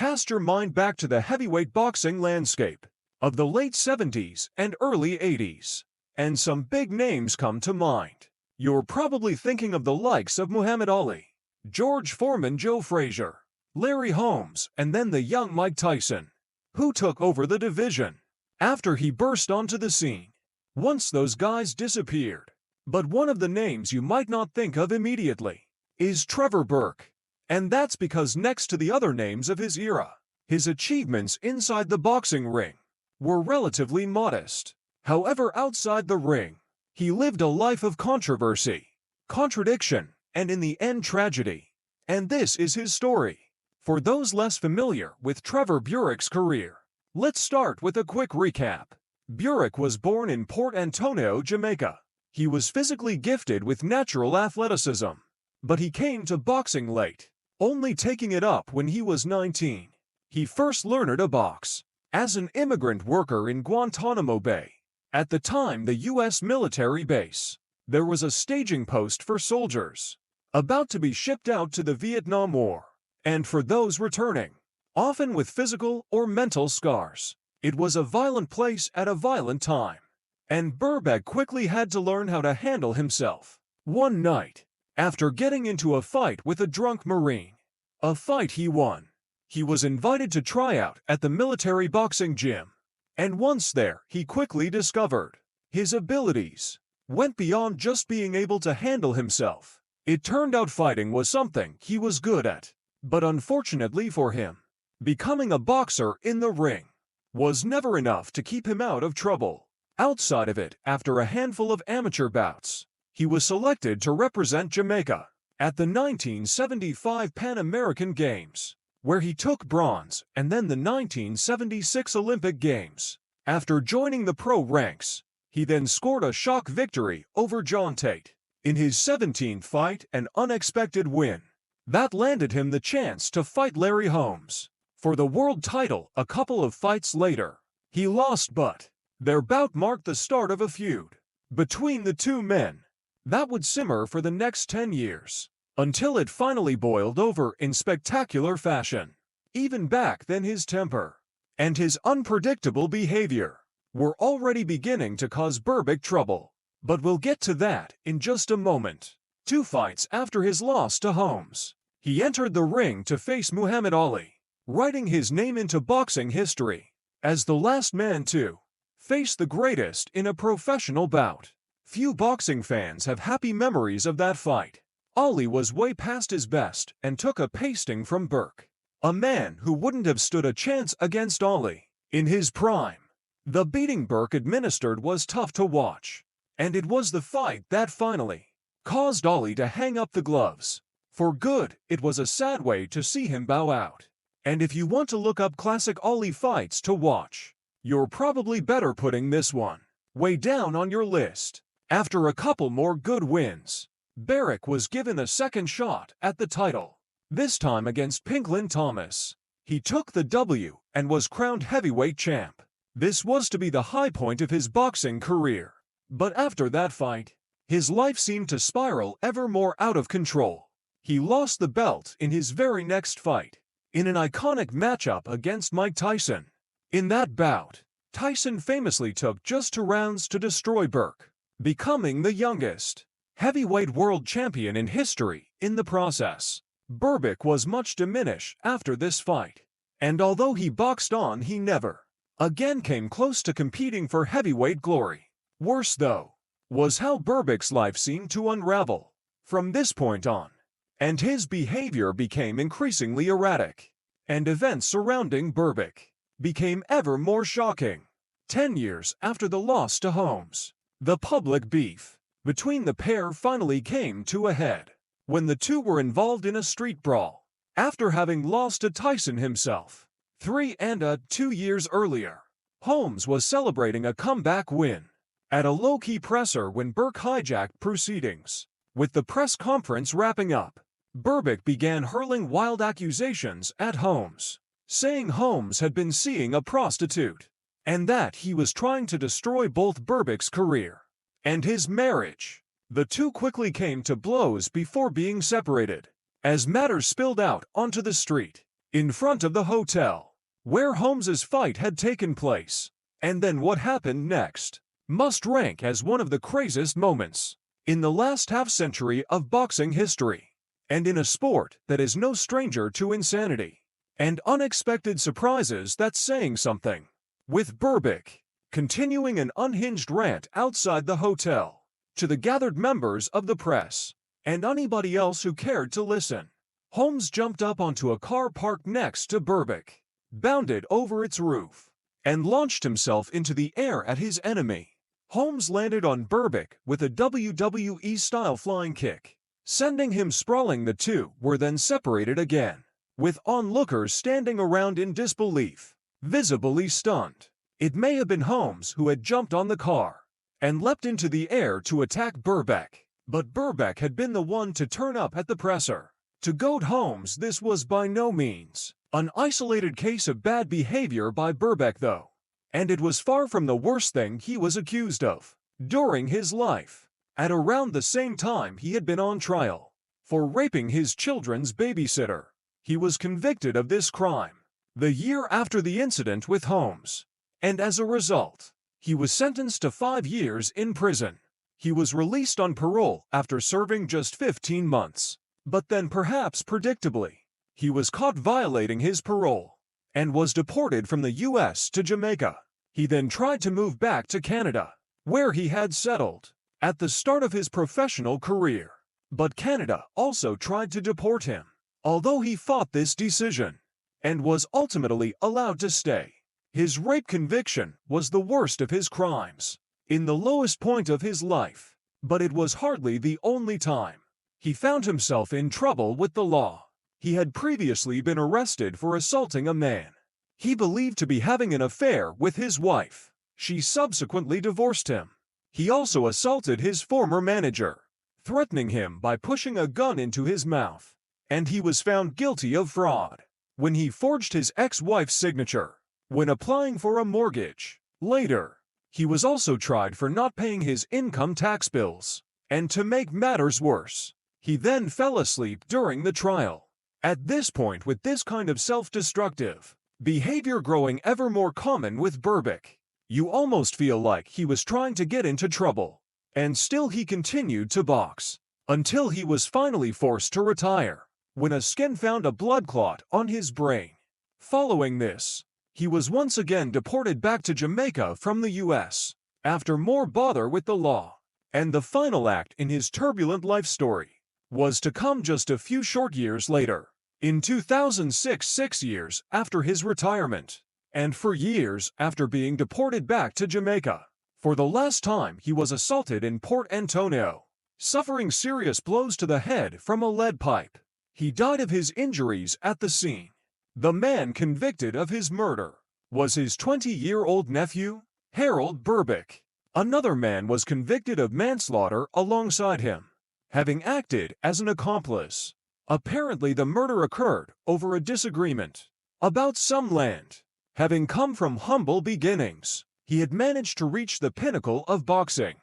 Cast your mind back to the heavyweight boxing landscape of the late 70s and early 80s, and some big names come to mind. You're probably thinking of the likes of Muhammad Ali, George Foreman, Joe Frazier, Larry Holmes, and then the young Mike Tyson, who took over the division after he burst onto the scene. Once those guys disappeared. But one of the names you might not think of immediately is Trevor Berbick. And that's because next to the other names of his era, his achievements inside the boxing ring were relatively modest. However, outside the ring, he lived a life of controversy, contradiction, and in the end tragedy. And this is his story. For those less familiar with Trevor Berbick's career, let's start with a quick recap. Berbick was born in Port Antonio, Jamaica. He was physically gifted with natural athleticism, but he came to boxing late, only taking it up when he was 19. He first learned to box as an immigrant worker in Guantanamo Bay. At the time, the U.S. military base, there was a staging post for soldiers about to be shipped out to the Vietnam War. And for those returning, often with physical or mental scars, it was a violent place at a violent time. And Berbick quickly had to learn how to handle himself. One night, after getting into a fight with a drunk Marine, a fight he won, he was invited to try out at the military boxing gym. And once there, he quickly discovered his abilities went beyond just being able to handle himself. It turned out fighting was something he was good at. But unfortunately for him, becoming a boxer in the ring was never enough to keep him out of trouble. Outside of it, after a handful of amateur bouts, he was selected to represent Jamaica at the 1975 Pan American Games, where he took bronze, and then the 1976 Olympic Games. After joining the pro ranks, he then scored a shock victory over John Tate in his 17th fight, an unexpected win that landed him the chance to fight Larry Holmes for the world title. A couple of fights later, he lost, but their bout marked the start of a feud between the two men that would simmer for the next 10 years, until it finally boiled over in spectacular fashion. Even back then, his temper and his unpredictable behavior were already beginning to cause Berbick trouble. But we'll get to that in just a moment. 2 fights after his loss to Holmes, he entered the ring to face Muhammad Ali, writing his name into boxing history as the last man to face the greatest in a professional bout. Few boxing fans have happy memories of that fight. Ali was way past his best and took a pasting from Berbick, a man who wouldn't have stood a chance against Ali in his prime. The beating Berbick administered was tough to watch, and it was the fight that finally caused Ali to hang up the gloves for good. It was a sad way to see him bow out. And if you want to look up classic Ali fights to watch, you're probably better putting this one way down on your list. After a couple more good wins, Berbick was given a second shot at the title, this time against Pinklin Thomas. He took the W and was crowned heavyweight champ. This was to be the high point of his boxing career. But after that fight, his life seemed to spiral ever more out of control. He lost the belt in his very next fight, in an iconic matchup against Mike Tyson. In that bout, Tyson famously took just 2 rounds to destroy Berbick, becoming the youngest heavyweight world champion in history in the process. Berbick was much diminished after this fight, and although he boxed on, he never again came close to competing for heavyweight glory. Worse, though, was how Berbick's life seemed to unravel from this point on, and his behavior became increasingly erratic, and events surrounding Berbick became ever more shocking. 10 years after the loss to Holmes, the public beef between the pair finally came to a head when the two were involved in a street brawl. After having lost to Tyson himself 2 years earlier, Holmes was celebrating a comeback win at a low-key presser when Berbick hijacked proceedings. With the press conference wrapping up, Berbick began hurling wild accusations at Holmes, saying Holmes had been seeing a prostitute, and that he was trying to destroy both Berbick's career and his marriage. The two quickly came to blows before being separated, as matters spilled out onto the street. in front of the hotel where Holmes's fight had taken place. And then what happened next must rank as one of the craziest moments in the last half-century of boxing history, and in a sport that is no stranger to insanity and unexpected surprises. That's saying something. With Berbick continuing an unhinged rant outside the hotel to the gathered members of the press and anybody else who cared to listen, Holmes jumped up onto a car parked next to Berbick, bounded over its roof, and launched himself into the air at his enemy. Holmes landed on Berbick with a WWE-style flying kick, sending him sprawling. The two were then separated again, with onlookers standing around in disbelief, visibly stunned. It may have been Holmes who had jumped on the car and leapt into the air to attack Berbick, but Berbick had been the one to turn up at the presser to goad Holmes. This was by no means an isolated case of bad behavior by Berbick, though, and it was far from the worst thing he was accused of during his life. At around the same time he had been on trial for raping his children's babysitter. He was convicted of this crime the year after the incident with Holmes, and as a result, he was sentenced to 5 years in prison. He was released on parole after serving just 15 months, but then, perhaps predictably, he was caught violating his parole and was deported from the U.S. to Jamaica. He then tried to move back to Canada, where he had settled at the start of his professional career. But Canada also tried to deport him, although he fought this decision and was ultimately allowed to stay. His rape conviction was the worst of his crimes, in the lowest point of his life, but it was hardly the only time he found himself in trouble with the law. He had previously been arrested for assaulting a man he believed to be having an affair with his wife. She subsequently divorced him. He also assaulted his former manager, threatening him by pushing a gun into his mouth, and he was found guilty of fraud when he forged his ex-wife's signature when applying for a mortgage. Later, he was also tried for not paying his income tax bills, and to make matters worse, he then fell asleep during the trial. At this point, with this kind of self-destructive behavior growing ever more common with Berbick, you almost feel like he was trying to get into trouble, and still he continued to box, until he was finally forced to retire, when a skin found a blood clot on his brain. Following this, he was once again deported back to Jamaica from the U.S., after more bother with the law, and the final act in his turbulent life story was to come just a few short years later, in 2006, 6 years after his retirement, and for years after being deported back to Jamaica. For the last time, he was assaulted in Port Antonio, suffering serious blows to the head from a lead pipe. He died of his injuries at the scene. The man convicted of his murder was his 20-year-old nephew, Harold Berbick. Another man was convicted of manslaughter alongside him, having acted as an accomplice. Apparently, the murder occurred over a disagreement about some land. Having come from humble beginnings, he had managed to reach the pinnacle of boxing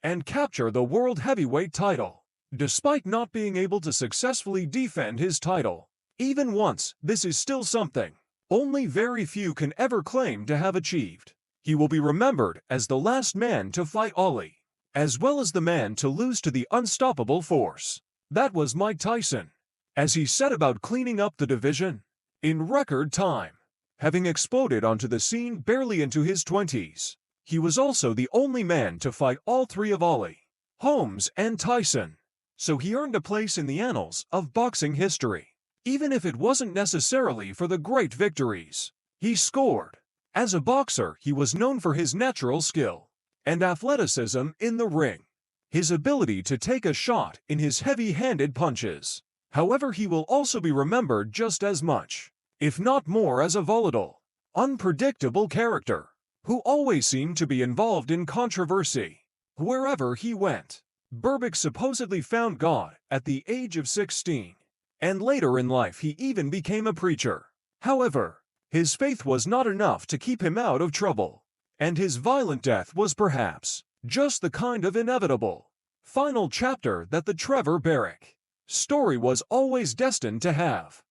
and capture the world heavyweight title, despite not being able to successfully defend his title even once. This is still something only very few can ever claim to have achieved. He will be remembered as the last man to fight Ali, as well as the man to lose to the unstoppable force that was Mike Tyson, as he set about cleaning up the division in record time. Having exploded onto the scene barely into his 20s, he was also the only man to fight all three of Ali, Holmes, and Tyson, so he earned a place in the annals of boxing history, even if it wasn't necessarily for the great victories he scored. As a boxer, he was known for his natural skill and athleticism in the ring, his ability to take a shot in his heavy-handed punches. However, he will also be remembered just as much, if not more, as a volatile, unpredictable character who always seemed to be involved in controversy wherever he went. Berbick supposedly found God at the age of 16, and later in life he even became a preacher. However, his faith was not enough to keep him out of trouble, and his violent death was perhaps just the kind of inevitable final chapter that the Trevor Berbick story was always destined to have.